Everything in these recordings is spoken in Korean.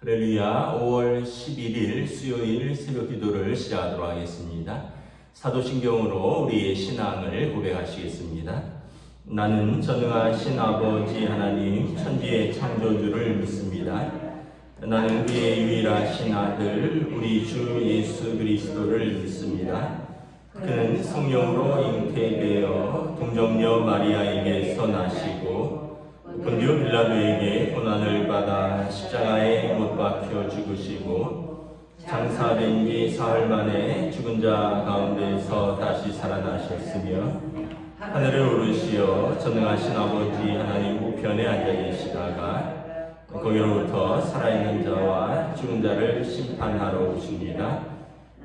할렐루야. 5월 11일 수요일 새벽 기도를 시작하도록 하겠습니다. 사도신경으로 우리의 신앙을 고백하시겠습니다. 나는 전능하신 아버지 하나님 천지의 창조주를 믿습니다. 나는 그의 유일하신 아들 우리 주 예수 그리스도를 믿습니다. 그는 성령으로 잉태되어 동정녀 마리아에게서 나시고 본디오 빌라도에게 고난을 받아 십자가에 못 박혀 죽으시고 장사된 지 사흘 만에 죽은 자 가운데서 다시 살아나셨으며 하늘에 오르시어 전능하신 아버지 하나님 우편에 앉아 계시다가 거기로부터 살아있는 자와 죽은 자를 심판하러 오십니다.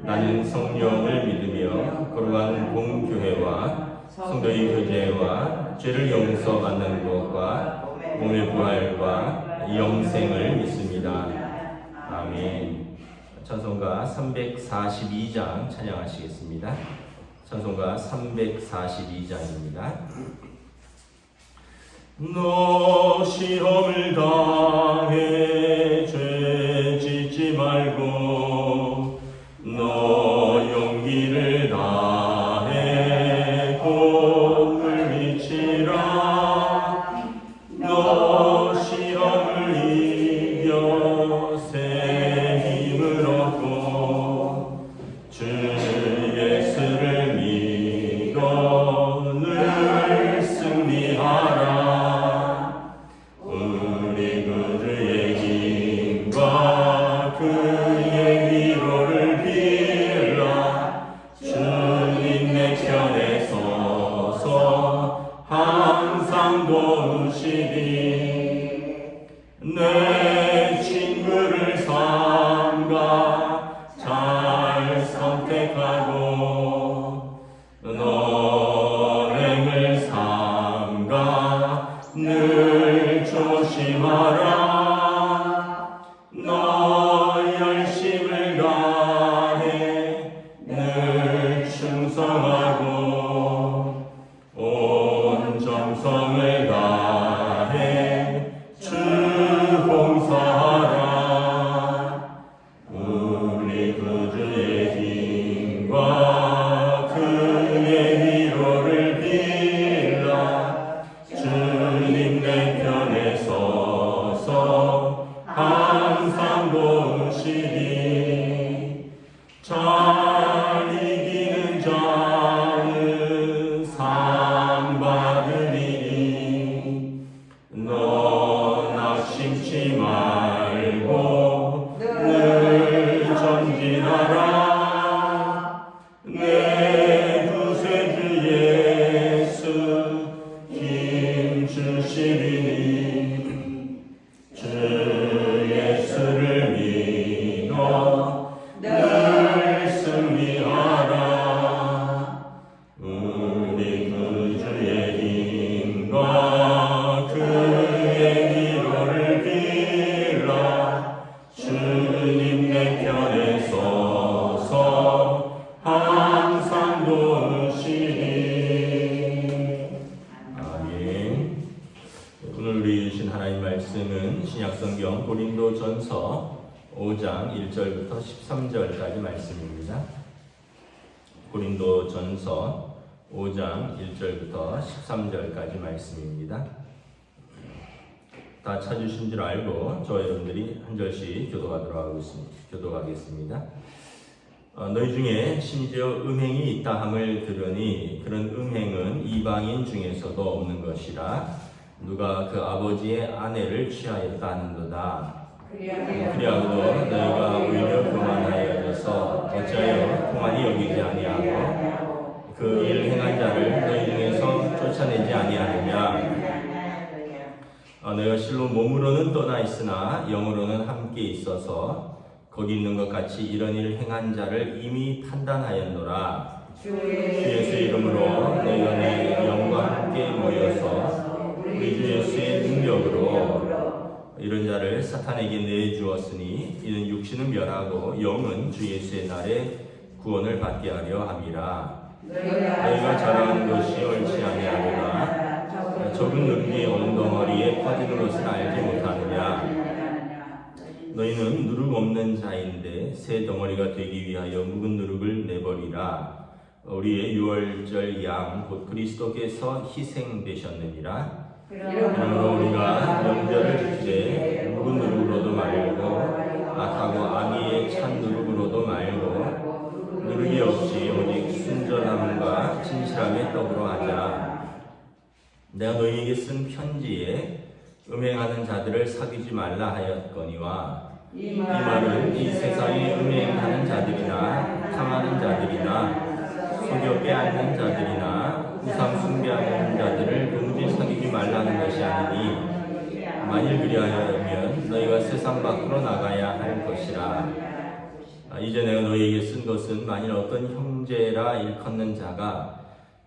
나는 성령을 믿으며 거룩한 공교회와 성도의 교제와 죄를 용서받는 것과 몸의 부활과 영생을 믿습니다. 아멘. 찬송가 342장 찬양하시겠습니다. 찬송가 342장입니다. 너 시험을 당해 죄 짓지 말고 너 용기를 다해 복을 비치라. 너 시험을 이겨 새 힘을 얻고 주 예수를 믿어 늘 승리하라. 우리 구주의 힘과 그의 위로를 빌라. 주님 내 편에 서서 항상 도우시리. 내 친구를 삼가 잘 선택하고 너행을 삼가 늘 조심하라. 너 열심을 다해 늘 충성하고 온 정성을 다해 주 봉사하라. 우리 구주의 힘과 그의 위로를 빌라. 주님 내 편에 서서 항상 도우시리. 잘 이기는 자는 상 받으리니. 너 낙심치 말고 늘 전진하라. 내 구세주 예수 힘 주시리니. 주 예수를 믿어 늘 승리하라. 우리 구주의 힘과 그의 위로를 빌라. 주님 내 편에 서서 항상 도우시리. 아멘. 오늘 우리 주신 하나님 말씀은 신약성경 고린도전서 5장 1절부터 13절까지 말씀입니다. 고린도전서 5장 1절부터 13절까지 말씀입니다. 다 찾으신 줄 알고 저와 여러분들이 한 절씩 교도하겠습니다. 너희 중에 심지어 음행이 있다 함을 들으니 그런 음행은 이방인 중에서도 없는 것이라. 누가 그 아버지의 아내를 취하였다 하는도다. 그리하고도 너희가 오히려 교만하여져서 어찌하여 교만이 여기지 아니하고 그 일 행한 자를 너희 중에서 쫓아내지 아니하느냐. 너희가 실로 몸으로는 떠나 있으나 영으로는 함께 있어서 거기 있는 것 같이 이런 일을 행한 자를 이미 판단하였노라. 주 예수의 이름으로 너희가 내 영과 함께 모여서 우리 주 예수의 능력으로 이런 자를 사탄에게 내주었으니 이는 육신은 멸하고 영은 주 예수의 날에 구원을 받게 하려 함이라. 너희가 자랑하는 것이 옳지 아니하노라. 적은 능력이 온 덩어리에 퍼지는 것을 알지 못하느냐. 너희는 누룩 없는 자인데 새 덩어리가 되기 위하여 묵은 누룩을 내버리라. 우리의 유월절 양 곧 그리스도께서 희생되셨느니라. 그러므로 우리가 명절을 지키되 묵은 누룩으로도 말고 악하고 악의의 찬 누룩으로도 말고 누룩이 없이 오직 순전함과 진실함의 떡으로 하자. 내가 너희에게 쓴 편지에 음행하는 자들을 사귀지 말라 하였거니와 이 말은 이 세상에 음행하는 자들이나 탐하는 자들이나 속여 빼앗는 자들이나 우상 숭배하는 자들을 도무지 사귀지 말라는 것이 아니니 만일 그리하여면 너희가 세상 밖으로 나가야 할 것이라. 이제 내가 너희에게 쓴 것은 만일 어떤 형제라 일컫는 자가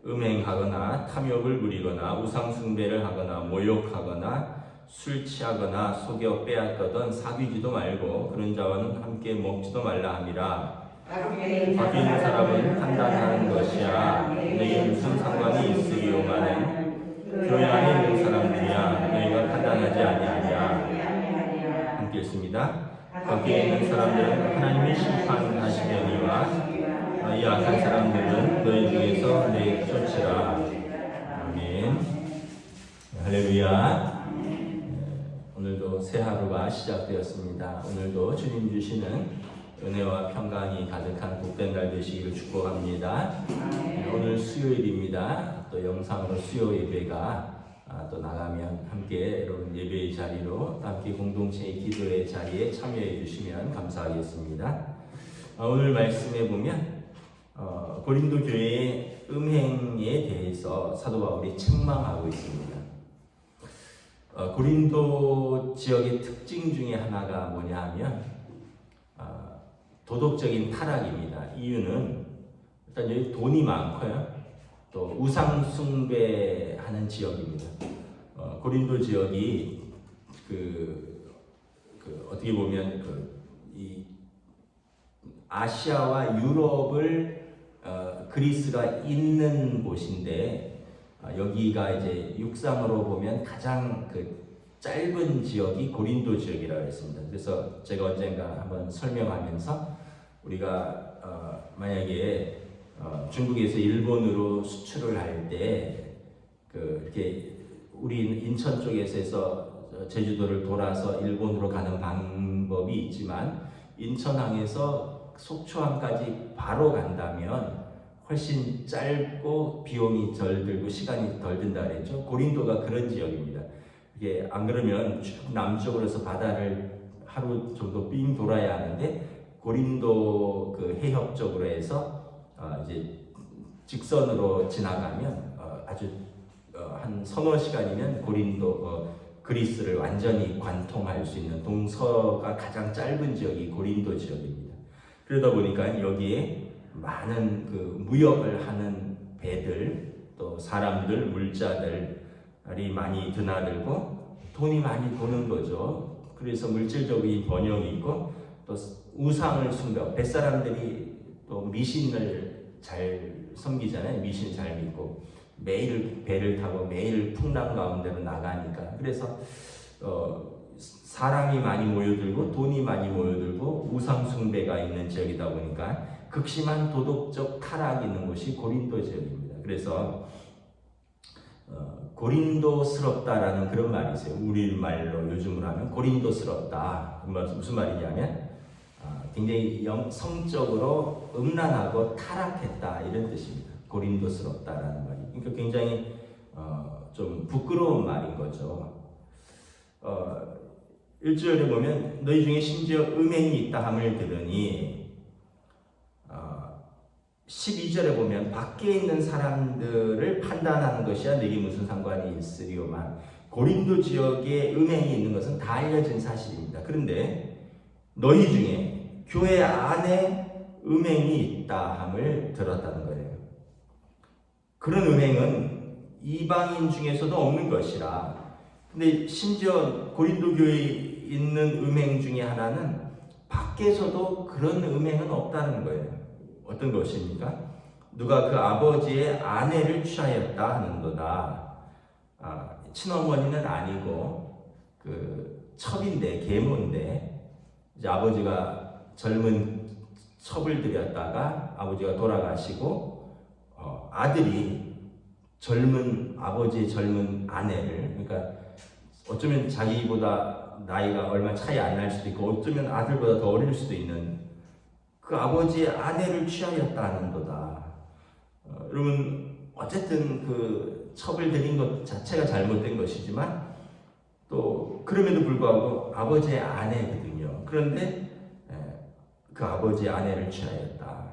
음행하거나 탐욕을 부리거나 우상 숭배를 하거나 모욕하거나 술 취하거나 속여 빼앗거든 사귀지도 말고 그런 자와는 함께 먹지도 말라 함이라. 밖에 있는 사람은 판단하는 것이야 너희에 무슨 상관이 있으리요마는 교회 안에 있는 사람들이야 너희가 판단하지 아니하냐. 함께 읽습니다. 밖에 있는 사람들은 하나님이 심판하시려니와 이 악한 사람들은 너희 중에서 내쫓으라. 아멘. 할렐루야. 오늘도 새 하루가 시작되었습니다. 오늘도 주님 주시는 은혜와 평강이 가득한 복된 날 되시기를 축복합니다. 오늘 수요일입니다. 또 영상으로 수요 예배가 또 나가면 함께 여러분 예배의 자리로 함께 공동체의 기도의 자리에 참여해 주시면 감사하겠습니다. 오늘 말씀에 보면 고린도 교회의 음행에 대해서 사도 바울이 책망하고 있습니다. 고린도 지역의 특징 중에 하나가 뭐냐 하면 도덕적인 타락입니다. 이유는 일단 여기 돈이 많고요. 또 우상 숭배하는 지역입니다. 고린도 지역이 어떻게 보면 이 아시아와 유럽을 그리스가 있는 곳인데 여기가 이제 육상으로 보면 가장 짧은 지역이 고린도 지역이라고 했습니다. 그래서 제가 언젠가 한번 설명하면서 우리가 만약에 중국에서 일본으로 수출을 할 때 이렇게 우리 인천 쪽에서 해서 제주도를 돌아서 일본으로 가는 방법이 있지만 인천항에서 속초항까지 바로 간다면 훨씬 짧고 비용이 덜 들고 시간이 덜 든다 그랬죠. 고린도가 그런 지역입니다. 이게 안 그러면 쭉 남쪽으로 해서 바다를 하루 정도 삥 돌아야 하는데 고린도 해협 쪽으로 해서 이제 직선으로 지나가면 아주 한 서너 시간이면 고린도 그리스를 완전히 관통할 수 있는 동서가 가장 짧은 지역이 고린도 지역입니다. 그러다 보니까 여기에 많은 무역을 하는 배들 또 사람들 물자들이 많이 드나들고 돈이 많이 도는 거죠. 그래서 물질적인 번영이 있고 또 우상을 숭배하고 뱃사람들이 또 미신을 잘 섬기잖아요. 미신 잘 믿고 매일 배를 타고 매일 풍랑 가운데로 나가니까 그래서 사람이 많이 모여들고 돈이 많이 모여들고 우상 숭배가 있는 지역이다 보니까 극심한 도덕적 타락이 있는 곳이 고린도 지역입니다. 그래서 고린도스럽다라는 그런 말이 있어요. 우리말로 요즘으로 하면 고린도스럽다. 무슨 말이냐면 굉장히 성적으로 음란하고 타락했다 이런 뜻입니다. 고린도스럽다라는 말이. 그러니까 굉장히 좀 부끄러운 말인 거죠. 1절에 보면 너희 중에 심지어 음행이 있다 함을 들으니 12절에 보면 밖에 있는 사람들을 판단하는 것이야 내게 무슨 상관이 있으리오만. 고린도 지역에 음행이 있는 것은 다 알려진 사실입니다. 그런데 너희 중에 교회 안에 음행이 있다 함을 들었다는 거예요. 그런 음행은 이방인 중에서도 없는 것이라. 근데 심지어 고린도 교회에 있는 음행 중에 하나는 밖에서도 그런 음행은 없다는 거예요. 어떤 것입니까? 누가 그 아버지의 아내를 취하였다 하는도다. 친어머니는 아니고 첩인데 계모인데 이제 아버지가 젊은 첩을 들였다가 아버지가 돌아가시고 아들이 아버지의 젊은 아내를, 그러니까 어쩌면 자기보다 나이가 얼마 차이 안 날 수도 있고 어쩌면 아들보다 더 어릴 수도 있는 그 아버지의 아내를 취하였다는 거다. 여러분 어쨌든 그 첩을 들인 것 자체가 잘못된 것이지만 또 그럼에도 불구하고 아버지의 아내거든요. 그런데 그 아버지의 아내를 취하였다.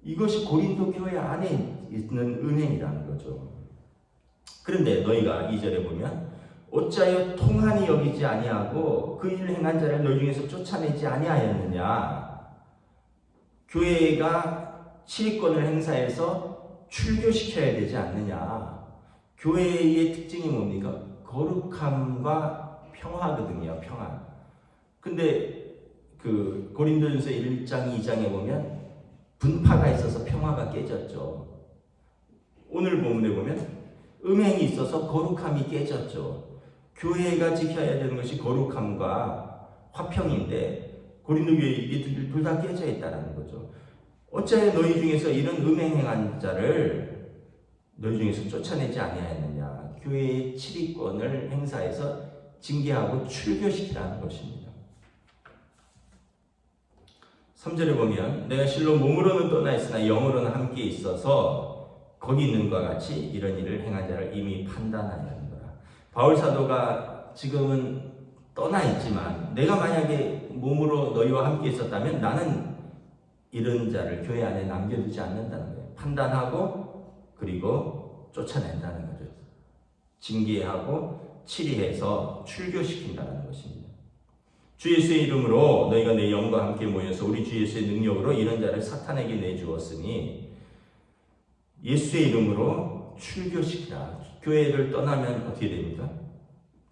이것이 고린도 교회 안에 있는 은행이라는 거죠. 그런데 너희가 2절에 보면 어찌하여 통한이 여기지 아니하고 그 일 행한 자를 너희 중에서 쫓아내지 아니하였느냐. 교회가 치리권을 행사해서 출교시켜야 되지 않느냐. 교회의 특징이 뭡니까? 거룩함과 평화거든요. 평화. 근데 그 고린도전서 1장 2장에 보면 분파가 있어서 평화가 깨졌죠. 오늘 본문에 보면 음행이 있어서 거룩함이 깨졌죠. 교회가 지켜야 되는 것이 거룩함과 화평인데 고린도 교회에 이게 둘 다 깨져 있다는 거죠. 어찌하여 너희 중에서 이런 음행행한 자를 너희 중에서 쫓아내지 아니하였느냐. 교회의 치리권을 행사해서 징계하고 출교시키라는 것입니다. 3절에 보면 내가 실로 몸으로는 떠나 있으나 영으로는 함께 있어서 거기 있는 것과 같이 이런 일을 행한 자를 이미 판단하였노라. 바울 사도가 지금은 떠나 있지만 내가 만약에 몸으로 너희와 함께 있었다면 나는 이런 자를 교회 안에 남겨두지 않는다는 거예요. 판단하고 그리고 쫓아낸다는 거죠. 징계하고 치리해서 출교시킨다는 것입니다. 주 예수의 이름으로 너희가 내 영과 함께 모여서 우리 주 예수의 능력으로 이런 자를 사탄에게 내주었으니 예수의 이름으로 출교시키라. 교회를 떠나면 어떻게 됩니까?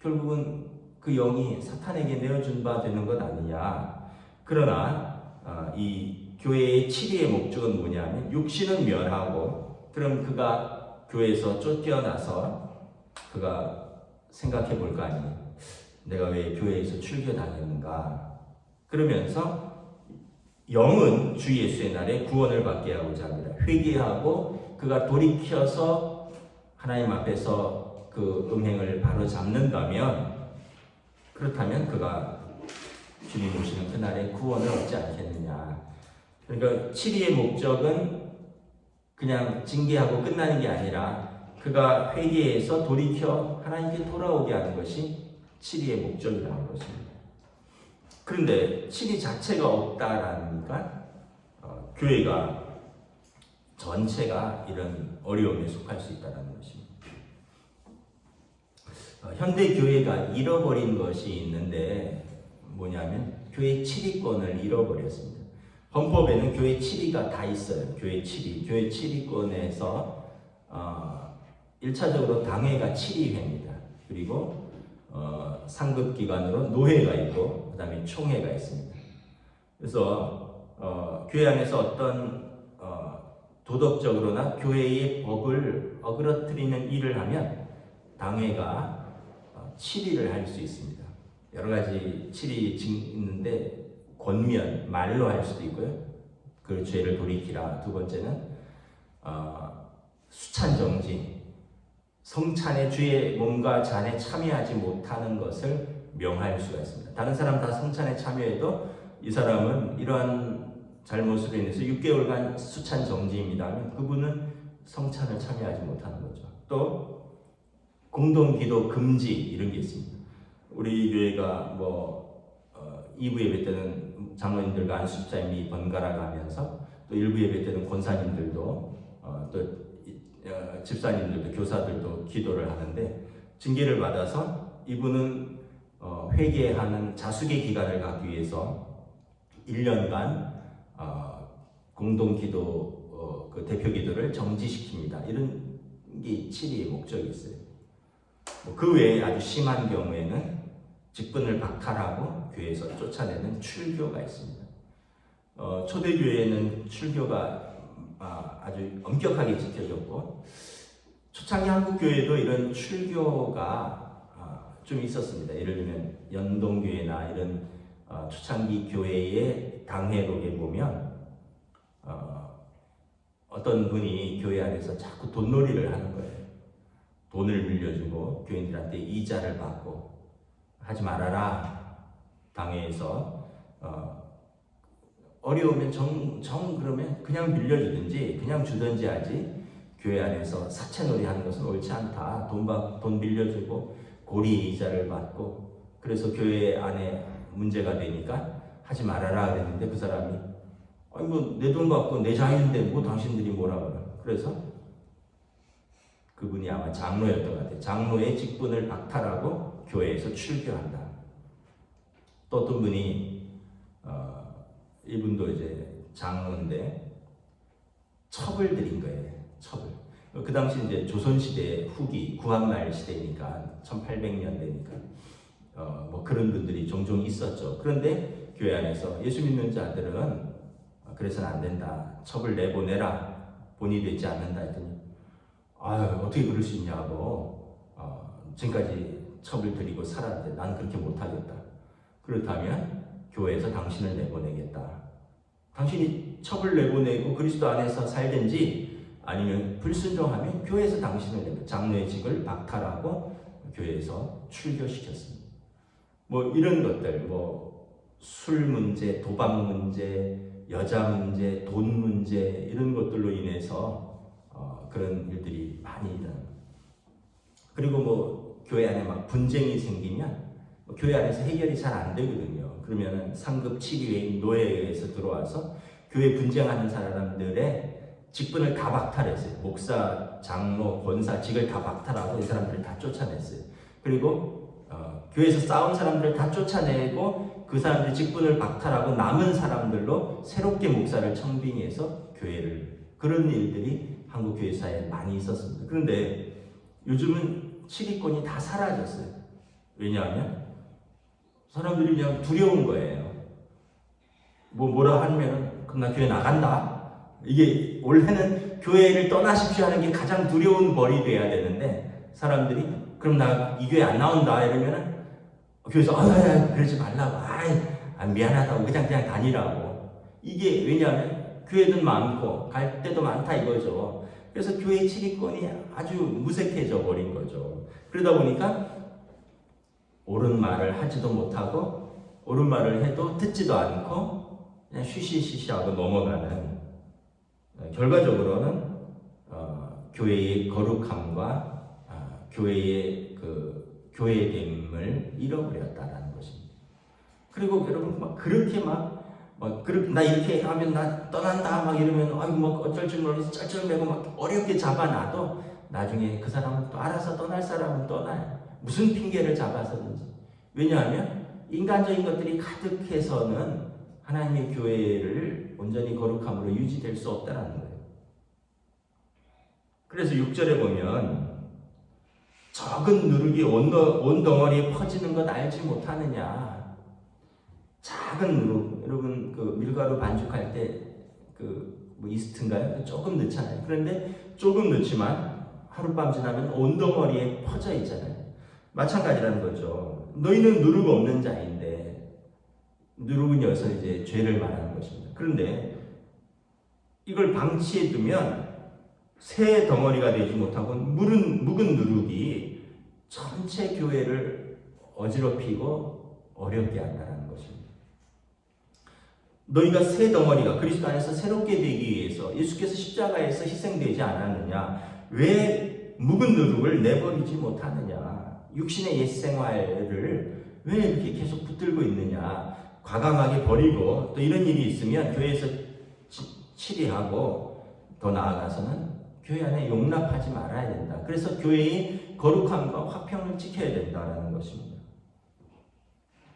결국은 그 영이 사탄에게 내어준 바 되는 것 아니냐. 그러나 이 교회의 치리의 목적은 뭐냐면 육신은 멸하고 그럼 그가 교회에서 쫓겨나서 그가 생각해 볼 거 아니에요. 내가 왜 교회에서 출교당했는가? 그러면서 영은 주 예수의 날에 구원을 받게 하고자 합니다. 회개하고 그가 돌이켜서 하나님 앞에서 그 음행을 바로 잡는다면 그렇다면 그가 주님 오시는 그날에 구원을 얻지 않겠느냐. 그러니까 치리의 목적은 그냥 징계하고 끝나는 게 아니라 그가 회개해서 돌이켜 하나님께 돌아오게 하는 것이 치리의 목적이라는 것입니다. 그런데 치리 자체가 없다라니까 교회가 전체가 이런 어려움에 속할 수 있다는 것입니다. 현대 교회가 잃어버린 것이 있는데 뭐냐면 교회 치리권을 잃어버렸습니다. 헌법에는 교회 치리가 다 있어요. 교회 치리권에서 1차적으로 당회가 치리회입니다. 그리고 상급기관으로 노회가 있고 그 다음에 총회가 있습니다. 그래서 교회 안에서 어떤 도덕적으로나 교회의 법을 어그러뜨리는 일을 하면 당회가 치리를 할 수 있습니다. 여러 가지 치리 있는데 권면, 말로 할 수도 있고요. 그 죄를 돌이키라. 두 번째는 수찬정지, 성찬에 주의 몸과 잔에 참여하지 못하는 것을 명할 수가 있습니다. 다른 사람 다 성찬에 참여해도 이 사람은 이러한 잘못으로 인해서 6개월간 수찬정지입니다 하면 그분은 성찬을 참여하지 못하는 거죠. 또 공동기도 금지 이런 게 있습니다. 우리 교회가 2부 예배 때는 장로님들과 안수자님이 번갈아 가면서 또 1부 예배 때는 권사님들도 또 집사님들도 교사들도 기도를 하는데 징계를 받아서 이분은 회개하는 자숙의 기간을 갖기 위해서 1년간 공동기도 그 대표기도를 정지시킵니다. 이런 게 치리의 목적이 있어요. 그 외에 아주 심한 경우에는 직분을 박탈하고 교회에서 쫓아내는 출교가 있습니다. 초대교회에는 출교가 아주 엄격하게 지켜졌고 초창기 한국교회도 이런 출교가 좀 있었습니다. 예를 들면 연동교회나 이런 초창기 교회의 당회록에 보면 어떤 분이 교회 안에서 자꾸 돈놀이를 하는 거예요. 돈을 빌려주고 교인들한테 이자를 받고 하지 말아라. 당회에서 어려우면 그러면 그냥 빌려주든지 그냥 주든지 하지, 교회 안에서 사채놀이 하는 것은 옳지 않다. 돈 빌려주고 고리 이자를 받고, 그래서 교회 안에 문제가 되니까 하지 말아라 그랬는데, 그 사람이 아니 뭐 내 돈 갖고 내 자유인데 뭐 당신들이 뭐라 그래. 그래서 그분이 아마 장로였던 것 같아요. 장로의 직분을 박탈하고 교회에서 출교한다. 또 어떤 분이 이분도 이제 장로인데 첩을 들인 거예요. 첩을. 그 당시 이제 조선시대 후기, 구한말 시대니까 1800년대니까 뭐 그런 분들이 종종 있었죠. 그런데 교회 안에서 예수 믿는 자들은 그래서는 안 된다. 첩을 내보내라. 본이 되지 않는다 했더니 어떻게 그럴 수 있냐고 지금까지 첩을 들이고 살았는데 난 그렇게 못하겠다. 그렇다면 교회에서 당신을 내보내겠다. 당신이 첩을 내보내고 그리스도 안에서 살든지 아니면 불순종하면 교회에서 당신을 내보내, 장로의 직을 박탈하고 교회에서 출교시켰습니다. 뭐 이런 것들, 뭐 술 문제, 도박 문제, 여자 문제, 돈 문제, 이런 것들로 인해서 그런 일들이 많이 일어납니다. 그리고 뭐 교회 안에 막 분쟁이 생기면 교회 안에서 해결이 잘 안 되거든요. 그러면은 상급 7위의 노예에서 들어와서 교회 분쟁하는 사람들의 직분을 다 박탈했어요. 목사, 장로, 권사 직을 다 박탈하고 이 사람들을 다 쫓아냈어요. 그리고 교회에서 싸운 사람들을 다 쫓아내고 그 사람들의 직분을 박탈하고 남은 사람들로 새롭게 목사를 청빙해서 교회를, 그런 일들이 한국 교회사에 많이 있었습니다. 그런데 요즘은 치리권이 다 사라졌어요. 왜냐하면 사람들이 그냥 두려운 거예요. 뭐라 하면 그럼 나 교회 나간다. 이게 원래는 교회를 떠나십시오 하는 게 가장 두려운 벌이 돼야 되는데, 사람들이 그럼 나 이 교회 안 나온다 이러면은 교회에서 그러지 말라고, 미안하다고 그냥 다니라고. 이게 왜냐하면 교회는 많고 갈 데도 많다 이거죠. 그래서 교회 치리권이 아주 무색해져 버린 거죠. 그러다 보니까 옳은 말을 하지도 못하고 옳은 말을 해도 듣지도 않고 그냥 쉬쉬쉬쉬하고 넘어가는, 결과적으로는 교회의 거룩함과 교회의 그 교회됨을 잃어버렸다라는 것입니다. 그리고 여러분 막 그렇게 나 이렇게 하면 나 떠난다 막 이러면 뭐 어쩔 줄 모르겠어 쩔쩔매고 막 어렵게 잡아놔도 나중에 그 사람은 또 알아서 떠날 사람은 떠나요. 무슨 핑계를 잡아서든지. 왜냐하면 인간적인 것들이 가득해서는 하나님의 교회를 온전히 거룩함으로 유지될 수 없다는 거예요. 그래서 6절에 보면 적은 누룩이 온 덩어리에 퍼지는 것 알지 못하느냐. 작은 누룩, 여러분 그 밀가루 반죽할 때 뭐 이스트인가요? 조금 넣잖아요. 그런데 조금 넣지만 하룻밤 지나면 온 덩어리에 퍼져 있잖아요. 마찬가지라는 거죠. 너희는 누룩 없는 자인데, 누룩은 여기서 이제 죄를 말하는 것입니다. 그런데 이걸 방치해 두면 새 덩어리가 되지 못하고 묵은 누룩이 전체 교회를 어지럽히고 어렵게 한다는 것입니다. 너희가 새 덩어리가 그리스도 안에서 새롭게 되기 위해서 예수께서 십자가에서 희생되지 않았느냐? 왜 묵은 누룩을 내버리지 못하느냐? 육신의 옛 생활을 왜 이렇게 계속 붙들고 있느냐? 과감하게 버리고, 또 이런 일이 있으면 교회에서 치리하고 더 나아가서는 교회 안에 용납하지 말아야 된다. 그래서 교회의 거룩함과 화평을 지켜야 된다는 것입니다.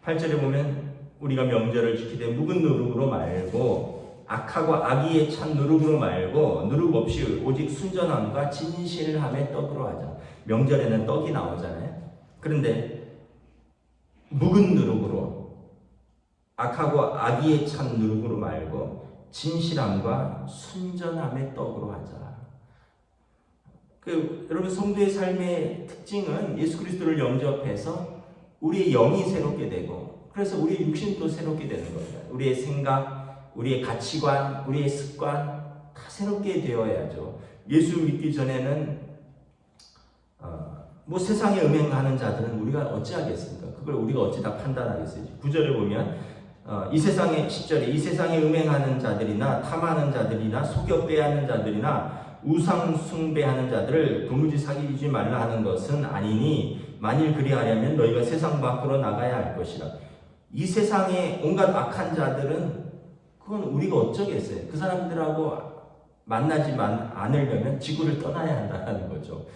8절에 보면 우리가 명절을 지키되 묵은 누룩으로 말고 악하고 악의에 찬 누룩으로 말고 누룩 없이 오직 순전함과 진실함의 떡으로 하자. 명절에는 떡이 나오잖아요. 그런데 묵은 누룩으로, 악하고 악의에 찬 누룩으로 말고 진실함과 순전함의 떡으로 하자. 여러분 성도의 삶의 특징은 예수 그리스도를 영접해서 우리의 영이 새롭게 되고 그래서 우리의 육신도 새롭게 되는 겁니다. 우리의 생각, 우리의 가치관, 우리의 습관 다 새롭게 되어야죠. 예수 믿기 전에는 뭐 세상에 음행하는 자들은 우리가 어찌하겠습니까? 그걸 우리가 어찌 다 판단하겠어요? 9절에 보면 이 세상에 10절에 이 세상에 음행하는 자들이나 탐하는 자들이나 속여 빼앗는 자들이나 우상 숭배하는 자들을 도무지 사귀지 말라 하는 것은 아니니 만일 그리하려면 너희가 세상 밖으로 나가야 할 것이라. 이 세상에 온갖 악한 자들은 그건 우리가 어쩌겠어요. 그 사람들하고 만나지 않으려면 지구를 떠나야 한다는 거죠.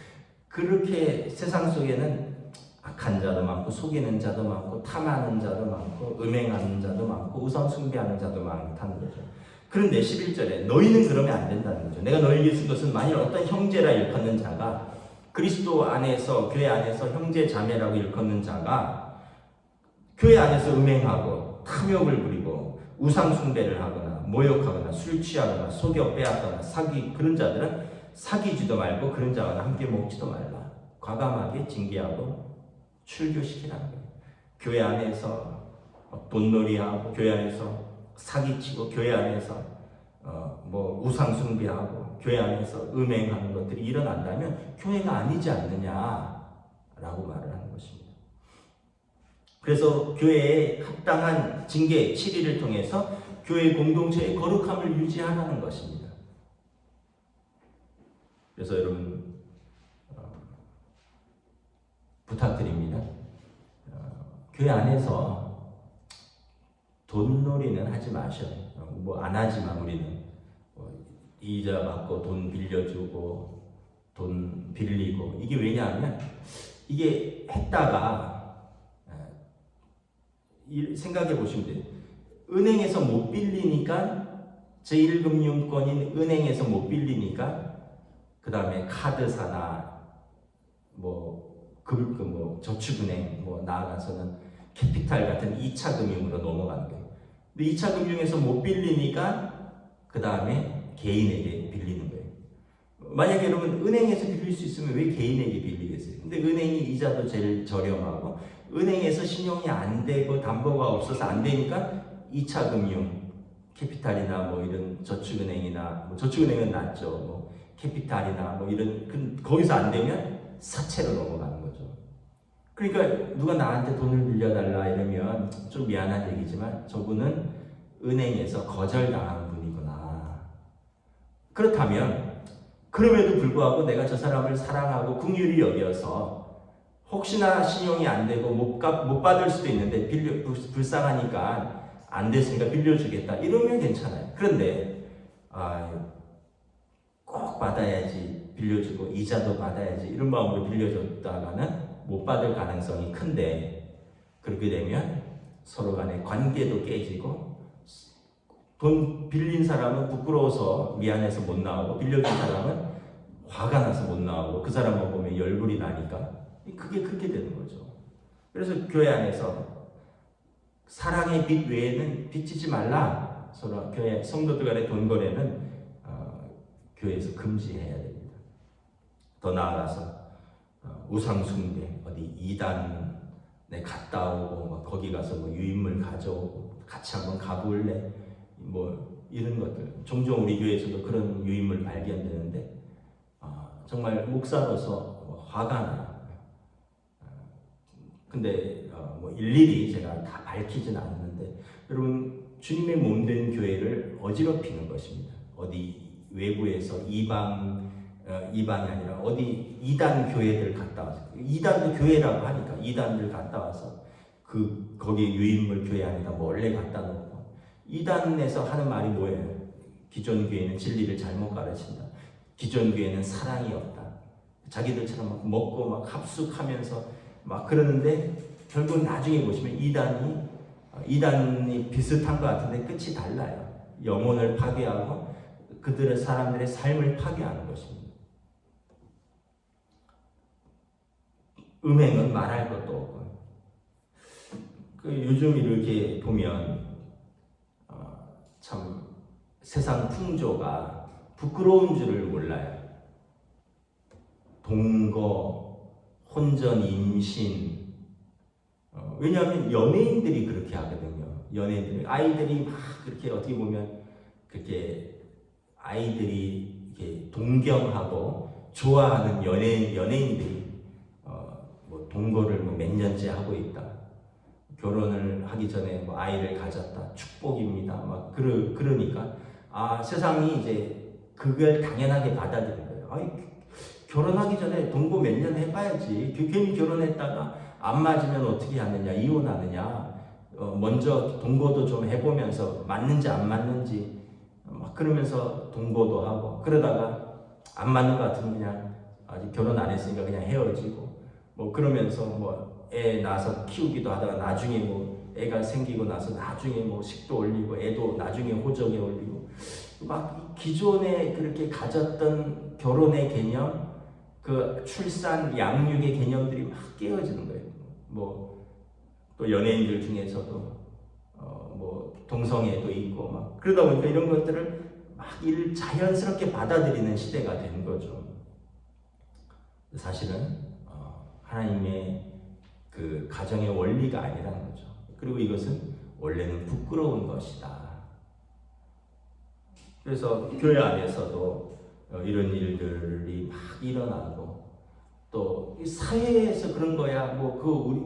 그렇게 세상 속에는 악한 자도 많고 속이는 자도 많고 탐하는 자도 많고 음행하는 자도 많고 우상 숭배하는 자도 많다는 거죠. 그런데 11절에 너희는 그러면 안 된다는 거죠. 내가 너희에게 쓴 것은 만일 어떤 형제라 일컫는 자가 그리스도 안에서 교회 안에서 형제 자매라고 일컫는 자가 교회 안에서 음행하고 탐욕을 부리고 우상 숭배를 하거나 모욕하거나 술 취하거나 속여 빼앗거나 그런 자들은 사귀지도 말고 그런 자와 함께 먹지도 말라. 과감하게 징계하고 출교시키라는 거예요. 교회 안에서 돈놀이하고 교회 안에서 사기치고 교회 안에서 뭐 우상 숭배하고 교회 안에서 음행하는 것들이 일어난다면 교회가 아니지 않느냐라고 말을 하는 것입니다. 그래서 교회에 합당한 징계 7일을 통해서 교회 공동체의 거룩함을 유지하라는 것입니다. 그래서 여러분 부탁드립니다. 교회 안에서 돈놀이는 하지 마셔요. 뭐 안 하지만 우리는 이자 받고 돈 빌려주고 돈 빌리고 이게 왜냐하면 이게 했다가 생각해 보시면 돼요. 은행에서 못 빌리니까 제1금융권인 은행에서 못 빌리니까 그 다음에 카드사나 뭐 저축은행 나아가서는 캐피탈 같은 2차 금융으로 넘어가는 거예요. 근데 2차 금융에서 못 빌리니까 그 다음에 개인에게 빌리는 거예요. 만약에 여러분 은행에서 빌릴 수 있으면 왜 개인에게 빌리겠어요? 근데 은행이 이자도 제일 저렴하고 은행에서 신용이 안 되고 담보가 없어서 안 되니까 2차 금융 캐피탈이나 뭐 이런 저축은행이나 저축은행은 낫죠. 뭐 캐피탈이나 뭐 이런 거기서 안 되면 사채로 넘어가는 거죠. 그러니까 누가 나한테 돈을 빌려달라 이러면 좀 미안한 얘기지만 저분은 은행에서 거절당한 분이구나. 그렇다면 그럼에도 불구하고 내가 저 사람을 사랑하고 긍휼히 여겨서 혹시나 신용이 안 되고 못 받을 수도 있는데 불쌍하니까 안 됐으니까 빌려주겠다 이러면 괜찮아요. 그런데 꼭 받아야지 빌려주고 이자도 받아야지 이런 마음으로 빌려줬다가는 못 받을 가능성이 큰데 그렇게 되면 서로 간의 관계도 깨지고 돈 빌린 사람은 부끄러워서 미안해서 못 나오고 빌려준 사람은 화가 나서 못 나오고 그 사람만 보면 열불이 나니까 그게 그렇게 되는 거죠. 그래서 교회 안에서 사랑의 빚 외에는 빚지지 말라. 서로 교회 성도들 간의 돈 거래는 교회에서 금지해야 됩니다. 더 나아가서 우상 숭배 어디 이단에 갔다 오고 거기 가서 뭐 유인물 가져오고 같이 한번 가볼래 뭐 이런 것들 종종 우리 교회에서도 그런 유인물 발견되는데 정말 목사로서 화가 나요. 근데 뭐 일일이 제가 다 밝히진 않는데 여러분 주님의 몸된 교회를 어지럽히는 것입니다. 어디 외부에서 이방이 아니라 어디 이단 교회들 갔다 와서 이단도 교회라고 하니까 이단들 갔다 와서 거기 유인물 교회 안에다 몰래 갖다 놓고 이단에서 하는 말이 뭐예요? 기존 교회는 진리를 잘못 가르친다. 기존 교회는 사랑이 없다. 자기들처럼 막 먹고 막 합숙하면서 막 그러는데 결국 나중에 보시면 이단이 비슷한 것 같은데 끝이 달라요. 영혼을 파괴하고 그들의 사람들의 삶을 파괴하는 것입니다. 음행은 말할 것도 없고 요즘 이렇게 보면 참 세상 풍조가 부끄러운 줄을 몰라요. 동거, 혼전, 임신, 왜냐하면 연예인들이 그렇게 하거든요. 연예인들, 아이들이 막 그렇게 어떻게 보면 그렇게 아이들이 이렇게 동경하고 좋아하는 연예인들이 뭐 동거를 뭐 몇 년째 하고 있다. 결혼을 하기 전에 뭐 아이를 가졌다. 축복입니다. 막 그러니까 세상이 이제 그걸 당연하게 받아들인 거예요. 결혼하기 전에 동거 몇 년 해봐야지. 괜히 결혼했다가 안 맞으면 어떻게 하느냐, 이혼하느냐. 먼저 동거도 좀 해보면서 맞는지 안 맞는지 막 그러면서 동거도 하고, 그러다가 안 맞는 것 같으면 그냥 아직 결혼 안 했으니까 그냥 헤어지고 뭐 그러면서 뭐 애 낳아서 키우기도 하다가 나중에 뭐 애가 생기고 나서 나중에 뭐 식도 올리고 애도 나중에 호적에 올리고 막 기존에 그렇게 가졌던 결혼의 개념, 그 출산 양육의 개념들이 막 깨어지는 거예요. 뭐 또 연예인들 중에서도 뭐 동성애도 있고 막 그러다 보니까 이런 것들을 막 자연스럽게 받아들이는 시대가 된 거죠. 사실은 하나님의 그 가정의 원리가 아니라는 거죠. 그리고 이것은 원래는 부끄러운 것이다. 그래서 교회 안에서도 이런 일들이 막 일어나고 또 사회에서 그런 거야 뭐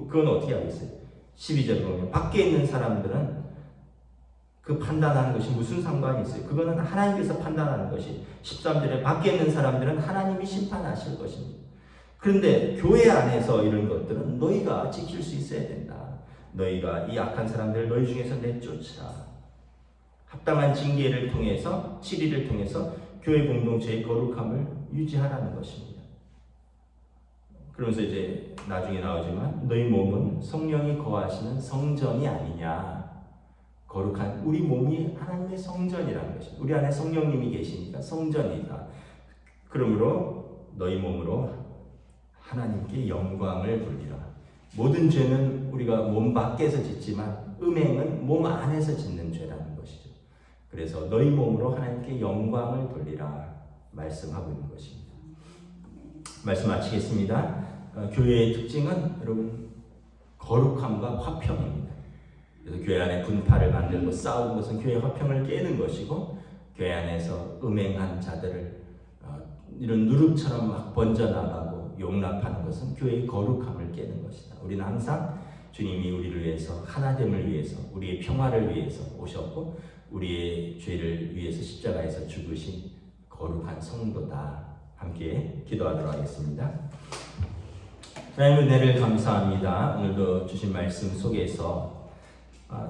그건 어떻게 하겠어요? 12절 보면 밖에 있는 사람들은 그 판단하는 것이 무슨 상관이 있어요? 그거는 하나님께서 판단하는 것이 13절에 밖에 있는 사람들은 하나님이 심판하실 것입니다. 그런데 교회 안에서 이런 것들은 너희가 지킬 수 있어야 된다. 너희가 이 악한 사람들을 너희 중에서 내쫓으라. 합당한 징계를 통해서 치리를 통해서 교회 공동체의 거룩함을 유지하라는 것입니다. 그러면서 이제 나중에 나오지만 너희 몸은 성령이 거하시는 성전이 아니냐. 거룩한 우리 몸이 하나님의 성전이라는 것입니다. 우리 안에 성령님이 계시니까 성전이다. 그러므로 너희 몸으로 하나님께 영광을 돌리라. 모든 죄는 우리가 몸 밖에서 짓지만 음행은 몸 안에서 짓는 죄라는 것이죠. 그래서 너희 몸으로 하나님께 영광을 돌리라 말씀하고 있는 것입니다. 말씀 마치겠습니다. 교회의 특징은 여러분 거룩함과 화평입니다. 그래서 교회 안에 분파를 만들고 싸우는 것은 교회 화평을 깨는 것이고, 교회 안에서 음행한 자들을 이런 누룩처럼 막 번져나가고 용납하는 것은 교회의 거룩함을 깨는 것이다. 우리는 항상 주님이 우리를 위해서 하나됨을 위해서 우리의 평화를 위해서 오셨고 우리의 죄를 위해서 십자가에서 죽으신 거룩한 성도다. 함께 기도하도록 하겠습니다. 하나님 은혜를 감사합니다. 오늘도 주신 말씀 속에서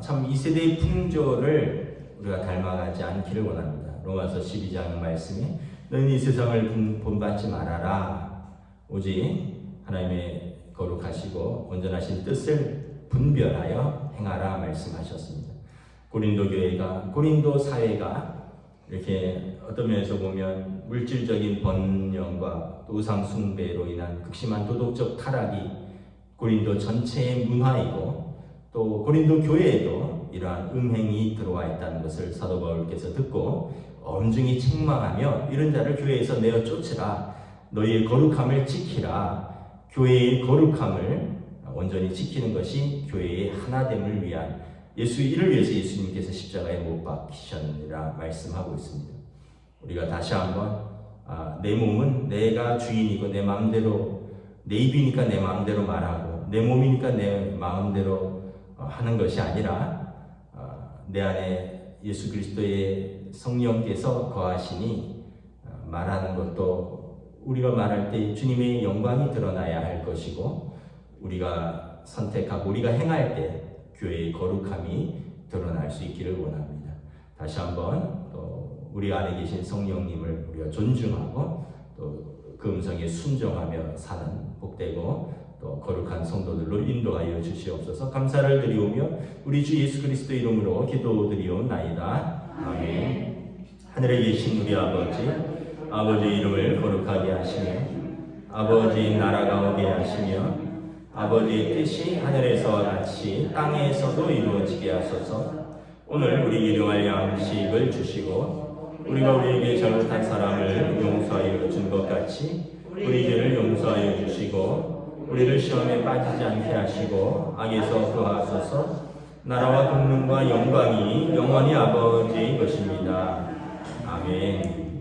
참 이 세대의 풍조를 우리가 닮아가지 않기를 원합니다. 로마서 12장 말씀에 너희는 이 세상을 본받지 말아라. 오직 하나님의 거룩하시고 온전하신 뜻을 분별하여 행하라 말씀하셨습니다. 고린도 사회가 이렇게 어떤 면에서 보면 물질적인 번영과 우상 숭배로 인한 극심한 도덕적 타락이 고린도 전체의 문화이고, 또 고린도 교회에도 이러한 음행이 들어와 있다는 것을 사도 바울께서 듣고 엄중히 책망하며 이런 자를 교회에서 내어 쫓으라. 너희의 거룩함을 지키라. 교회의 거룩함을 온전히 지키는 것이 교회의 하나됨을 위한 이를 위해서 예수님께서 십자가에 못 박히셨느니라 말씀하고 있습니다. 우리가 다시 한번 내 몸은 내가 주인이고 내 마음대로, 내 입이니까 내 마음대로 말하고 내 몸이니까 내 마음대로 하는 것이 아니라 내 안에 예수 그리스도의 성령께서 거하시니 말하는 것도 우리가 말할 때 주님의 영광이 드러나야 할 것이고, 우리가 선택하고 우리가 행할 때 교회의 거룩함이 드러날 수 있기를 원합니다. 다시 한번 또 우리 안에 계신 성령님을 우리가 존중하고 또 그 음성에 순종하며 사는 복되고 또 거룩한 성도들로 인도하여 주시옵소서. 감사를 드리오며 우리 주 예수 그리스도 이름으로 기도드리옵나이다. 아멘. 하늘에 계신 우리 아버지 이름을 거룩하게 하시며 아버지 나라가 오게 하시며 아버지의 뜻이 하늘에서와 같이 땅에서도 이루어지게 하소서. 오늘 우리 일용할 양식을 주시고 우리가 우리에게 잘못한 사람을 용서하여 준 것 같이 우리 죄를 용서하여 주시고 우리를 시험에 빠지지 않게 하시고 악에서 구하소서. 나라와 권능과 영광이 영원히 아버지의 것입니다. 아멘.